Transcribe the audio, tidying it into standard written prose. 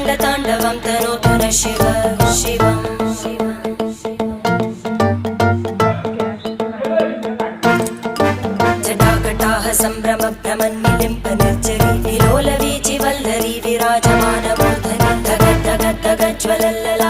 ताण्डवं तनोतु न शिव शिवम् जटाकटाः सम्भ्रमभ्रमन्निलिम्प निर्जरी विलोलवीचि वल्लरी विराजमानमूर्धनि धगद्धगद्धगज्ज्वलल्लला